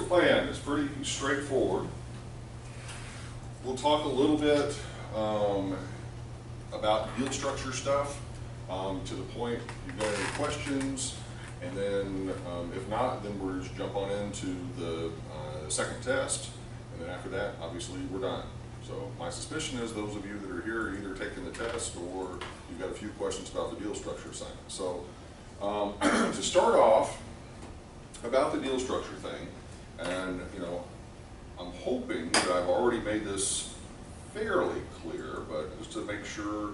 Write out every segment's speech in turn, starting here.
plan. It's pretty straightforward. We'll talk a little bit about deal structure stuff to the point you've got any questions, and then if not, then we'll just jump on into the second test, and then after that, obviously, we're done. So my suspicion is those of you that are here are either taking the test or you've got a few questions about the deal structure assignment. So to start off, about the deal structure thing, and I'm hoping that I've already made this fairly clear, but just to make sure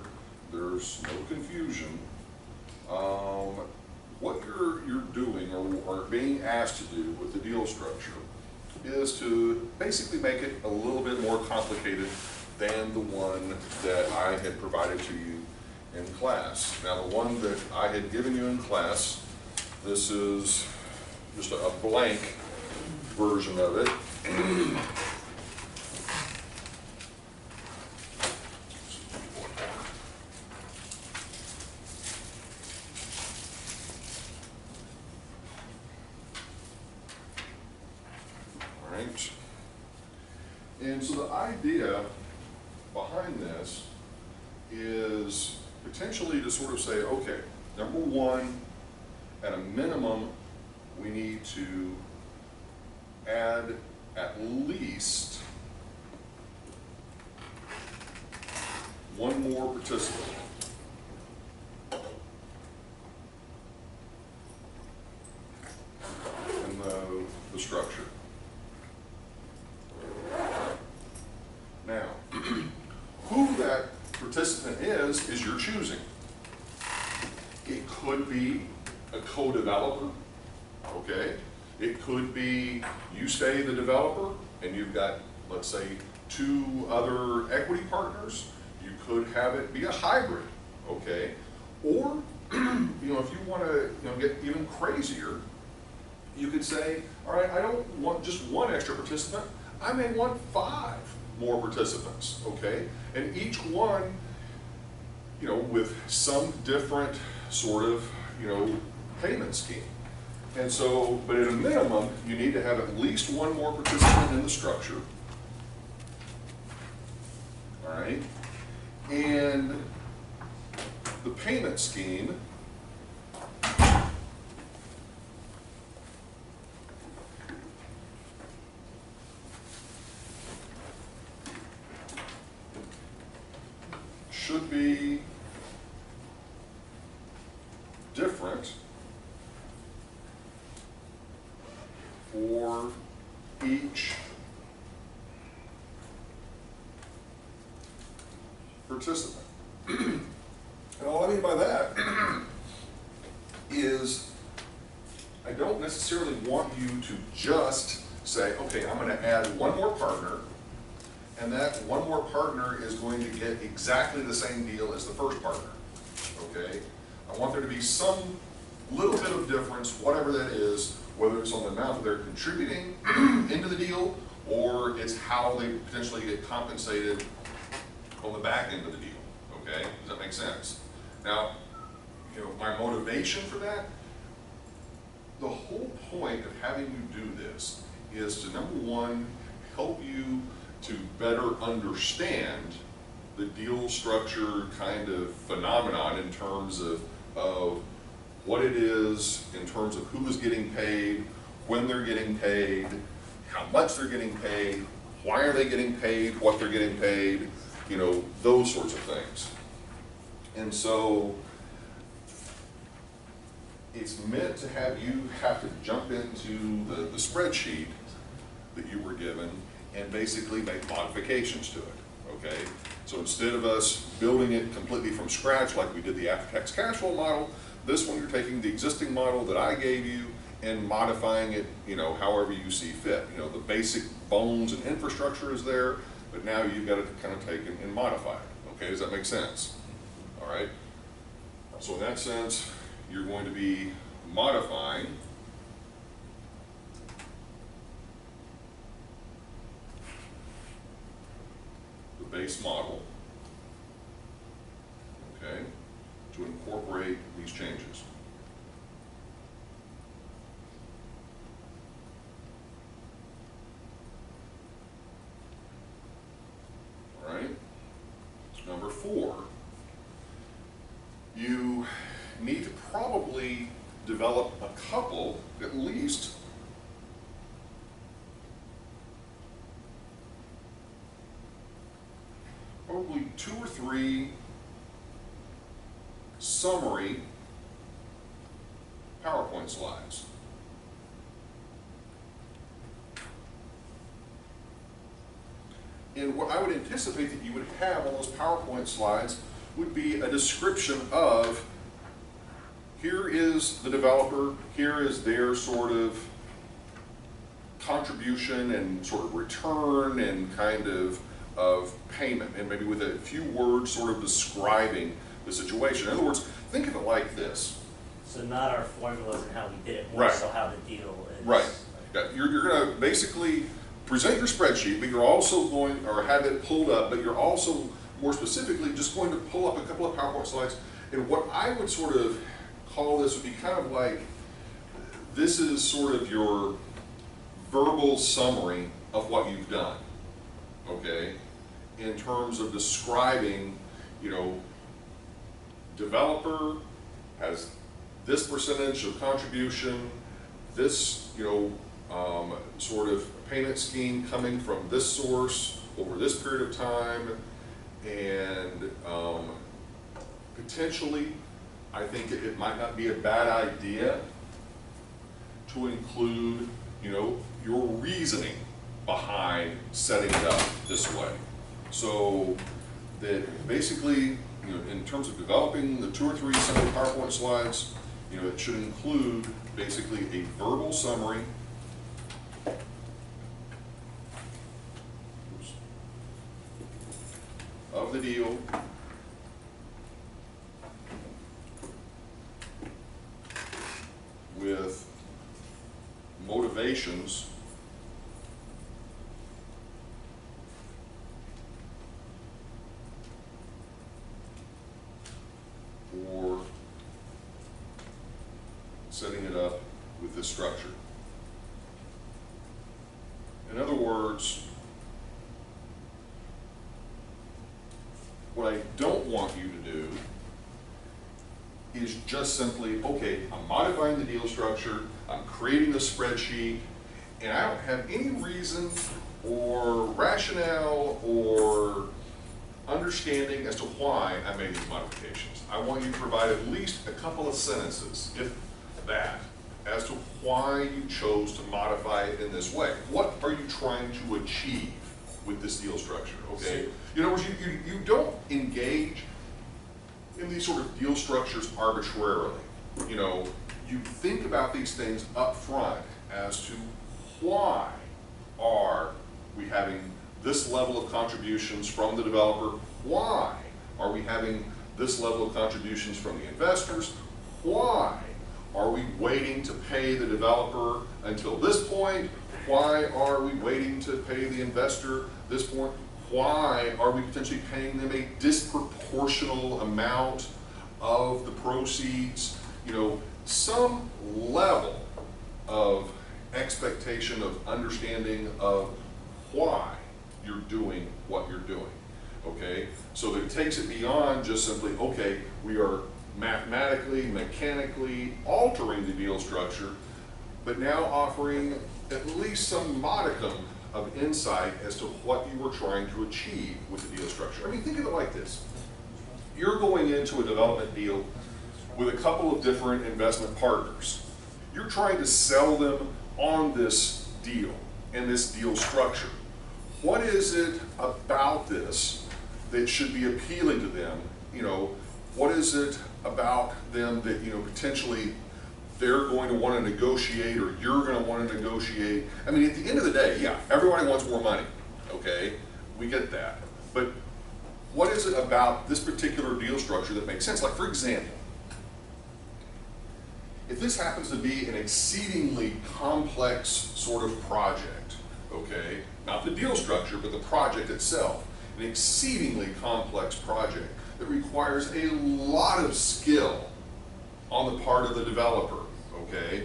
there's no confusion, what you're doing or being asked to do with the deal structure is to basically make it a little bit more complicated than the one that I had provided to you in class. Now, the one that I had given you in class, this is just a blank version of it. All right. And so the idea behind this is potentially to sort of say, okay, number one, at a minimum, we need to add at least one more participant. In the structure. Now, who that participant is your choosing. It could be a co-developer, okay? It could be you stay the developer and you've got, let's say, 2 other equity partners. You could have it be a hybrid, okay? Or, if you want to get even crazier, you could say, all right, I don't want just one extra participant. I may want 5 more participants, okay? And each one, with some different sort of, payment scheme. And so, but at a minimum, you need to have at least one more participant in the structure. All right? And the payment scheme should be different for each participant. And all I mean by that is I don't necessarily want you to just say, okay, I'm going to add one more partner, and that one more partner is going to get exactly the same deal as the first partner, okay? I want there to be some little bit of difference, whatever that is, whether it's on the amount that they're contributing into the deal, or it's how they potentially get compensated on the back end of the deal, okay? Does that make sense? Now, my motivation for that, the whole point of having you do this is to, number one, help you to better understand the deal structure kind of phenomenon in terms of what it is, in terms of who is getting paid, when they're getting paid, how much they're getting paid, why are they getting paid, what they're getting paid, those sorts of things. And so it's meant to have you have to jump into the spreadsheet that you were given and basically make modifications to it, okay? So instead of us building it completely from scratch like we did the after-tax cash flow model, this one you're taking the existing model that I gave you and modifying it, however you see fit. The basic bones and infrastructure is there, but now you've got to kind of take and modify it, okay? Does that make sense? All right? So in that sense, you're going to be modifying the base model, okay, to incorporate these changes. 4, you need to probably develop a couple, at least, probably 2 or 3 summary PowerPoint slides. And what I would anticipate that you would have on those PowerPoint slides would be a description of, here is the developer, here is their sort of contribution and sort of return and kind of payment, and maybe with a few words sort of describing the situation. In other words, think of it like this. So not our formulas and how we did it, more Right. so how the deal is. Right. Yeah, you're going to basically present your spreadsheet, but you're also going, or have it pulled up, but you're also more specifically just going to pull up a couple of PowerPoint slides. And what I would sort of call this would be kind of like, this is sort of your verbal summary of what you've done, okay? In terms of describing, you know, developer has this percentage of contribution, this, you know, sort of payment scheme coming from this source over this period of time, and potentially, I think it might not be a bad idea to include, you know, your reasoning behind setting it up this way. So that basically, you know, in terms of developing the 2 or 3 simple PowerPoint slides, you know, it should include basically a verbal summary of the deal, with motivations for setting it up with this structure. In other words, what I don't want you to do is just simply, okay, I'm modifying the deal structure, I'm creating a spreadsheet, and I don't have any reason or rationale or understanding as to why I made these modifications. I want you to provide at least a couple of sentences, if that, as to why you chose to modify it in this way. What are you trying to achieve with this deal structure, okay? In other words, you don't engage in these sort of deal structures arbitrarily. You know, you think about these things up front as to why are we having this level of contributions from the developer? Why are we having this level of contributions from the investors? Why are we waiting to pay the developer until this point? Why are we waiting to pay the investor this point? Why are we potentially paying them a disproportional amount of the proceeds? You know, some level of expectation of understanding of why you're doing what you're doing, okay? So that it takes it beyond just simply, okay, we are mathematically, mechanically altering the deal structure, but now offering at least some modicum of insight as to what you were trying to achieve with the deal structure. I mean, think of it like this. You're going into a development deal with a couple of different investment partners. You're trying to sell them on this deal and this deal structure. What is it about this that should be appealing to them? You know, what is it about them that, you know, potentially they're going to want to negotiate, or you're going to want to negotiate? I mean, at the end of the day, yeah, everybody wants more money, okay? We get that. But what is it about this particular deal structure that makes sense? Like, for example, if this happens to be an exceedingly complex sort of project, okay, not the deal structure, but the project itself, an exceedingly complex project that requires a lot of skill on the part of the developer, okay,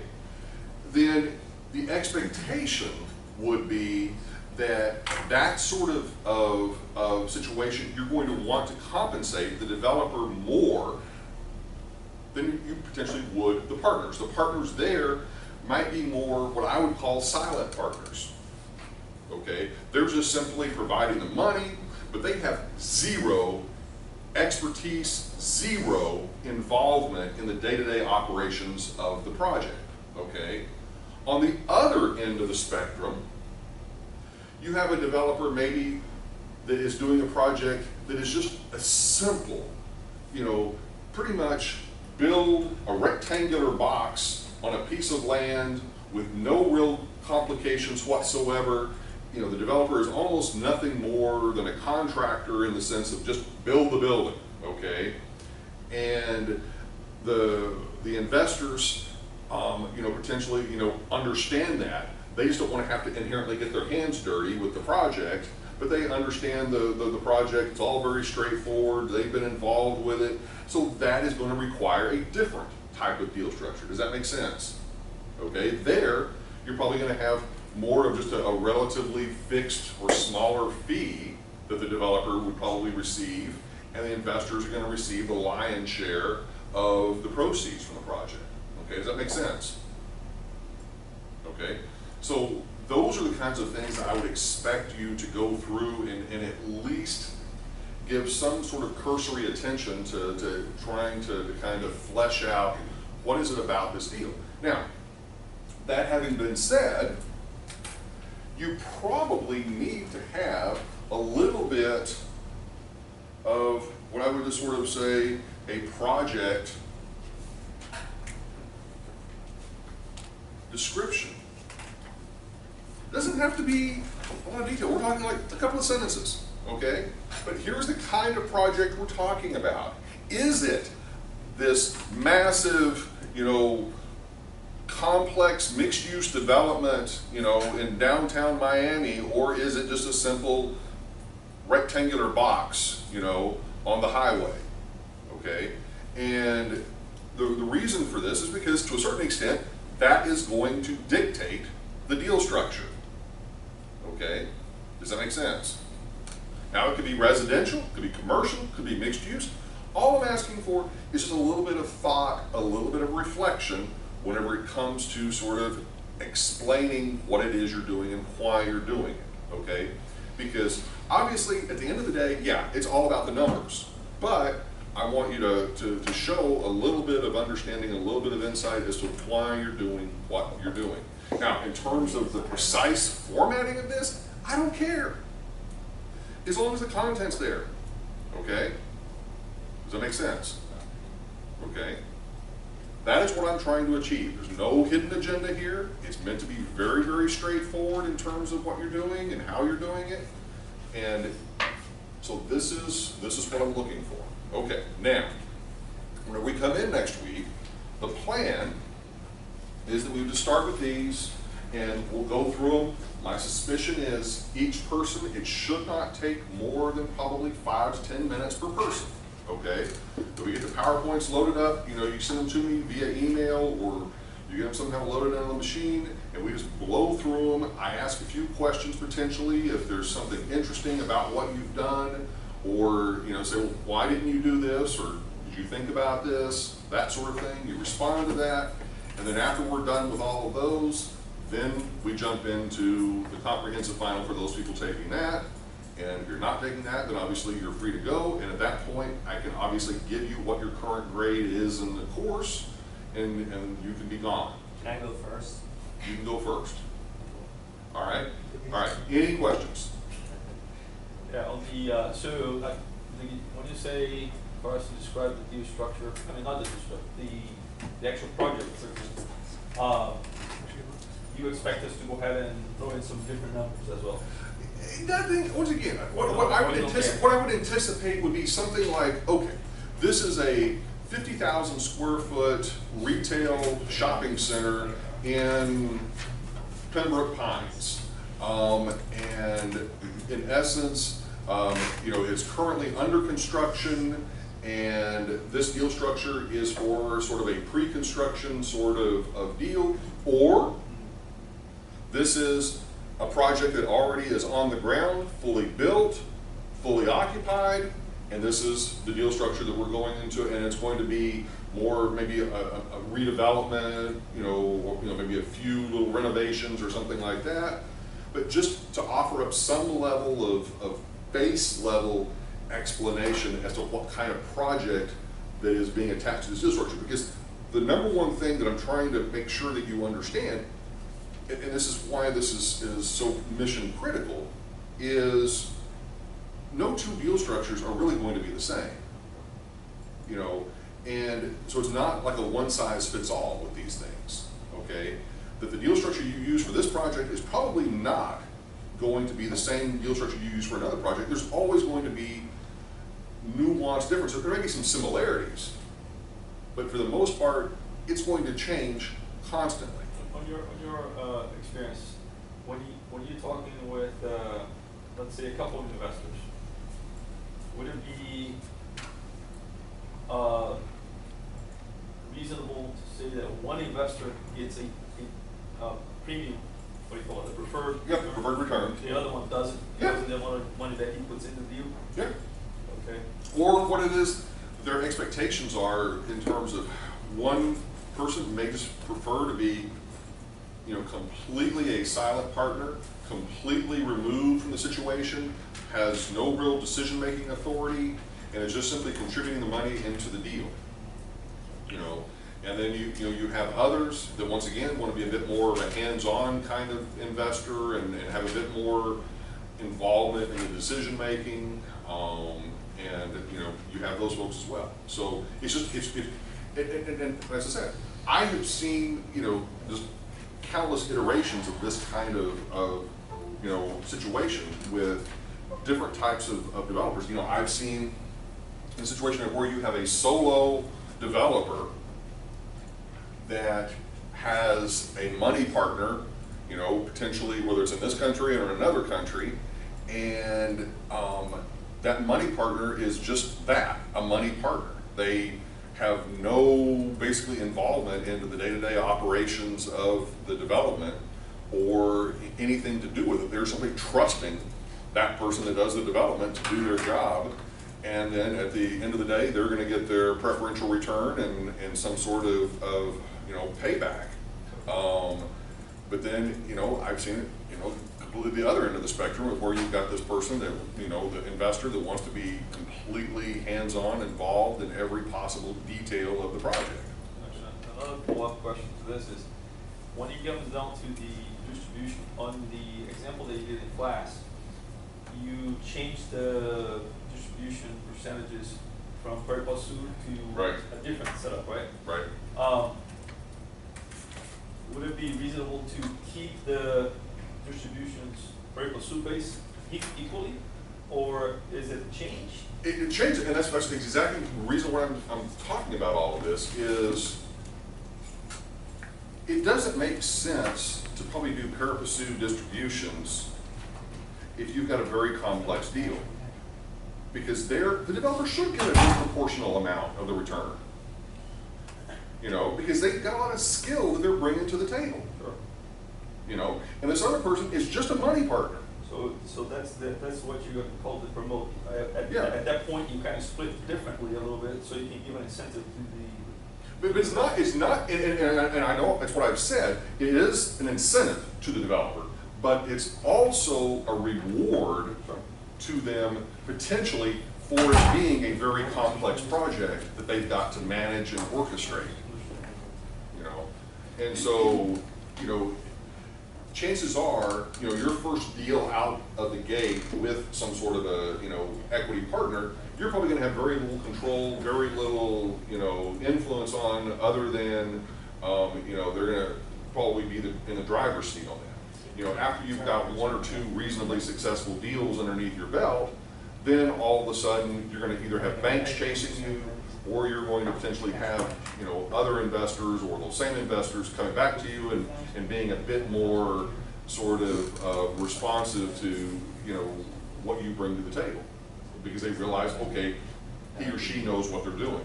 then the expectation would be that sort of situation, you're going to want to compensate the developer more than you potentially would the partners. The partners there might be more what I would call silent partners. Okay, they're just simply providing the money, but they have zero expertise, zero involvement in the day-to-day operations of the project. Okay, on the other end of the spectrum, you have a developer maybe that is doing a project that is just a simple, pretty much build a rectangular box on a piece of land with no real complications whatsoever. The developer is almost nothing more than a contractor in the sense of just build the building, okay? And the investors, potentially, understand that. They just don't want to have to inherently get their hands dirty with the project, but they understand the project. It's all very straightforward. They've been involved with it. So that is going to require a different type of deal structure. Does that make sense? Okay, there, you're probably going to have more of just a relatively fixed or smaller fee that the developer would probably receive, and the investors are going to receive the lion's share of the proceeds from the project. Okay, does that make sense? Okay, so those are the kinds of things that I would expect you to go through and at least give some sort of cursory attention to trying to kind of flesh out what is it about this deal. Now, that having been said, you probably need to have a little bit of what I would just sort of say a project description. It doesn't have to be a lot of detail. We're talking like a couple of sentences, okay? But here's the kind of project we're talking about. Is it this massive, complex mixed-use development, in downtown Miami, or is it just a simple rectangular box, on the highway, okay? And the reason for this is because, to a certain extent, that is going to dictate the deal structure, okay? Does that make sense? Now, it could be residential, it could be commercial, it could be mixed use. All I'm asking for is just a little bit of thought, a little bit of reflection whenever it comes to sort of explaining what it is you're doing and why you're doing it, okay? Because obviously, at the end of the day, yeah, it's all about the numbers, but I want you to show a little bit of understanding, a little bit of insight as to why you're doing what you're doing. Now, in terms of the precise formatting of this, I don't care, as long as the content's there, okay? Does that make sense? Okay? That is what I'm trying to achieve. There's no hidden agenda here. It's meant to be very, very straightforward in terms of what you're doing and how you're doing it. And so this is what I'm looking for. Okay, now, when we come in next week, the plan is that we would just start with these and we'll go through them. My suspicion is each person, it should not take more than probably 5 to 10 minutes per person. Okay, so we get the PowerPoints loaded up, you send them to me via email, or you get them somehow loaded on the machine, and we just blow through them. I ask a few questions potentially if there's something interesting about what you've done, or say, well, why didn't you do this, or did you think about this, that sort of thing. You respond to that, and then after we're done with all of those, then we jump into the comprehensive final for those people taking that. And if you're not taking that, then obviously you're free to go. And at that point, I can obviously give you what your current grade is in the course, and you can be gone. Can I go first? You can go first. All right? All right. Any questions? Yeah, on the, so when you say for us to describe the deal structure, I mean, not the deal structure, the actual project, for instance, you expect us to go ahead and throw in some different numbers as well? Nothing. Once again, what I would anticipate would be something like, okay, this is a 50,000 square foot retail shopping center in Pembroke Pines, and in essence, it's currently under construction, and this deal structure is for sort of a pre-construction sort of deal, or this is a project that already is on the ground, fully built, fully occupied, and this is the deal structure that we're going into, and it's going to be more maybe a redevelopment, or, maybe a few little renovations or something like that, but just to offer up some level of base level explanation as to what kind of project that is being attached to this deal structure. Because the number one thing that I'm trying to make sure that you understand, and this is why this is so mission critical, is no two deal structures are really going to be the same. And so it's not like a one size fits all with these things, okay? That the deal structure you use for this project is probably not going to be the same deal structure you use for another project. There's always going to be nuanced differences. There may be some similarities, but for the most part, it's going to change constantly. On your experience, when you're talking with, let's say, a couple of investors, would it be reasonable to say that one investor gets a premium, what do you call it, a preferred? Yeah, preferred return. The other one doesn't? Yeah. Doesn't the money that he puts in the deal? Yeah. Okay. Or what it is, their expectations are in terms of one person may just prefer to be, completely a silent partner, completely removed from the situation, has no real decision-making authority, and is just simply contributing the money into the deal. And then you have others that once again want to be a bit more of a hands-on kind of investor and have a bit more involvement in the decision-making. And you have those folks as well. So it's just and as I said, I have seen just countless iterations of this kind of situation with different types of developers. I've seen a situation where you have a solo developer that has a money partner, potentially whether it's in this country or in another country, and that money partner is just that, a money partner. They have no basically involvement into the day-to-day operations of the development or anything to do with it. They're simply trusting that person that does the development to do their job, and then at the end of the day, they're going to get their preferential return and some sort of payback. But then, I've seen it, completely the other end of the spectrum of where you've got this person that, the investor that wants to be completely hands-on, involved in every possible detail of the project. Another follow-up question to this is, when it comes down to the distribution, on the example that you did in class, you changed the distribution percentages from pari passu to Right. a different setup, right? Right. Would it be reasonable to keep the distributions pari passu based equally, or is it change? It changes, and that's exactly the reason why I'm talking about all of this is it doesn't make sense to probably do pari passu distributions if you've got a very complex deal, because the developer should get a disproportional amount of the return, because they've got a lot of skill that they're bringing to the table. Sure. And this other person is just a money partner. So that's what you're going to call the promote. Yeah. At that point, you kind of split differently a little bit, so you can give an incentive to the. But it's not, and I know that's what I've said, it is an incentive to the developer, but it's also a reward to them potentially for it being a very complex project that they've got to manage and orchestrate. And so, chances are, your first deal out of the gate with some sort of a, equity partner, you're probably going to have very little control, very little, influence on, other than, they're going to probably be in the driver's seat on that. After you've got one or two reasonably successful deals underneath your belt, then all of a sudden you're going to either have banks chasing you, or you're going to potentially have, other investors or those same investors coming back to you and being a bit more sort of responsive to, what you bring to the table, because they realize, okay, he or she knows what they're doing,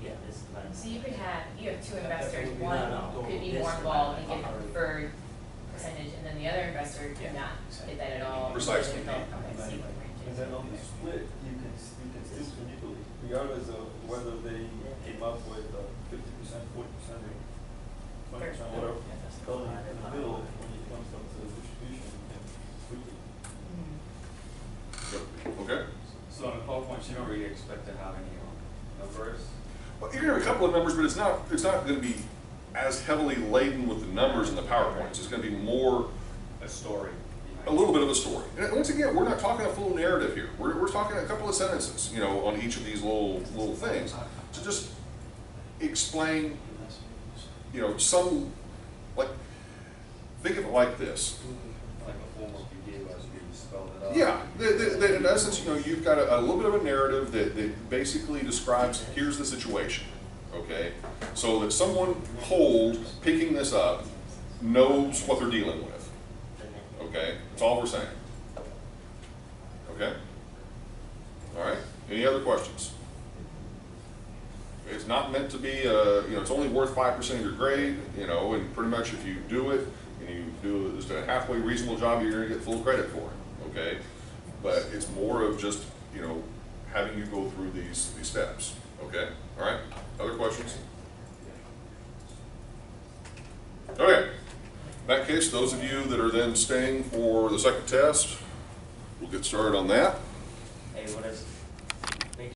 Yeah, this is nice. So you have two investors, one No. could be more involved and get a preferred percentage, and then the the other investor cannot hit that at all. Precisely. With all public sequence ranges. And then on the split, you can still manipulate, regardless of whether they came up with 50%, 40%, or 20%, whatever. Totally in the middle, when it comes down to the distribution, you can tweak it. Mhm. Okay? So on the PowerPoint, you don't really expect to have any numbers? Well, you're gonna have a couple of numbers, but it's not gonna be as heavily laden with the numbers in the PowerPoints. It's gonna be more, A story behind a little bit of a story. And once again, we're not talking a full narrative here. We're talking a couple of sentences, you know, on each of these little things to just explain, you know, some, like, think of it like this. like a form of you gave us, you spelled it out. Yeah, in essence, you know, you've got a little bit of a narrative that basically describes, here's the situation, okay? So that someone cold picking this up knows what they're dealing with, okay? That's all we're saying. Okay? All right, any other questions? It's not meant to be, you know, it's only worth 5% of your grade, you know, and pretty much if you do it, and you do just a halfway reasonable job, you're gonna get full credit for it, okay? But it's more of just, you know, having you go through these steps, okay? All right, other questions? Okay, in that case, those of you that are then staying for the second test, we'll get started on that. Hey, what is